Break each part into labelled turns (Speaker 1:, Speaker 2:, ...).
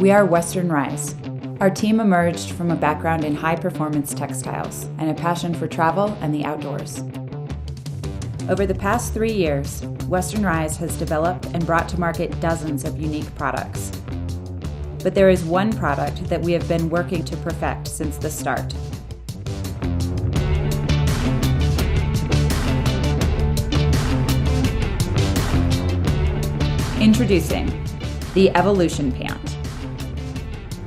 Speaker 1: We are Western Rise. Our team emerged from a background in high-performance textiles and a passion for travel and the outdoors. Over the past 3 years, Western Rise has developed and brought to market dozens of unique products. But there is one product that we have been working to perfect since the start. Introducing the Evolution Pant.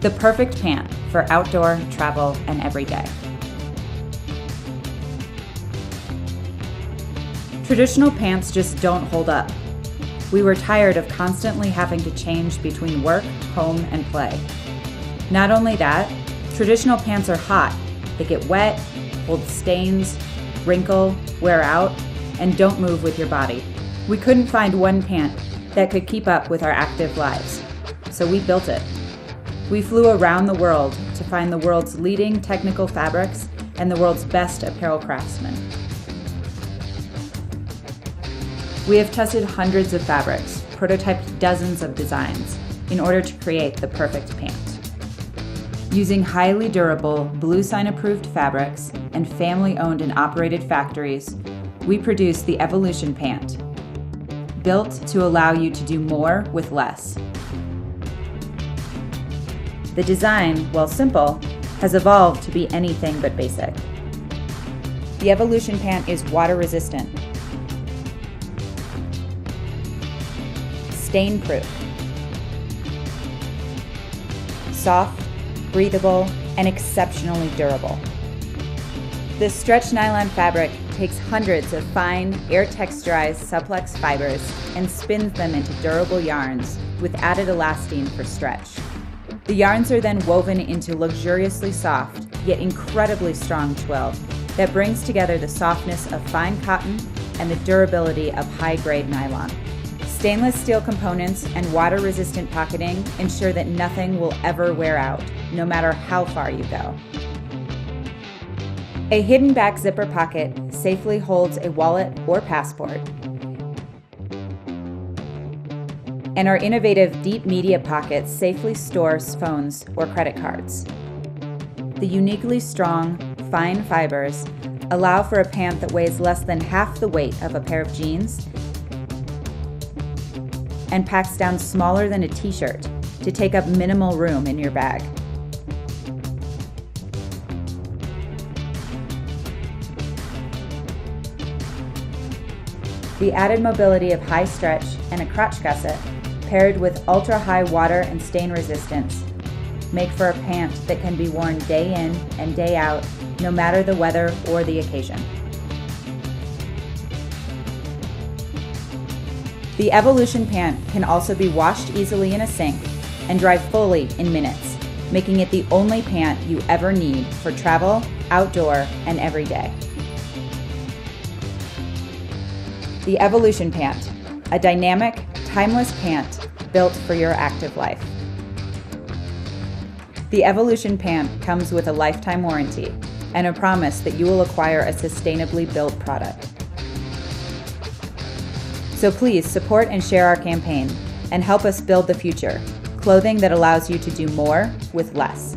Speaker 1: The perfect pant for outdoor, travel, and everyday. Traditional pants just don't hold up. We were tired of constantly having to change between work, home, and play. Not only that, traditional pants are hot. They get wet, hold stains, wrinkle, wear out, and don't move with your body. We couldn't find one pant that could keep up with our active lives, so we built it. We flew around the world to find the world's leading technical fabrics and the world's best apparel craftsmen. We have tested hundreds of fabrics, prototyped dozens of designs in order to create the perfect pant. Using highly durable, Blue Sign-approved fabrics and family-owned and operated factories, we produce the Evolution Pant, built to allow you to do more with less. The design, while simple, has evolved to be anything but basic. The Evolution Pant is water resistant, stain-proof, soft, breathable, and exceptionally durable. This stretch nylon fabric takes hundreds of fine, air-texturized supplex fibers and spins them into durable yarns with added elastane for stretch. The yarns are then woven into luxuriously soft, yet incredibly strong twill that brings together the softness of fine cotton and the durability of high-grade nylon. Stainless steel components and water-resistant pocketing ensure that nothing will ever wear out, no matter how far you go. A hidden back zipper pocket safely holds a wallet or passport. And our innovative deep media pockets safely store phones or credit cards. The uniquely strong, fine fibers allow for a pant that weighs less than half the weight of a pair of jeans and packs down smaller than a t-shirt to take up minimal room in your bag. The added mobility of high stretch and a crotch gusset, paired with ultra-high water and stain resistance, make for a pant that can be worn day in and day out, no matter the weather or the occasion. The Evolution Pant can also be washed easily in a sink and dry fully in minutes, making it the only pant you ever need for travel, outdoor, and everyday. The Evolution Pant, a dynamic, timeless pant built for your active life. The Evolution Pant comes with a lifetime warranty and a promise that you will acquire a sustainably built product. So please support and share our campaign and help us build the future, clothing that allows you to do more with less.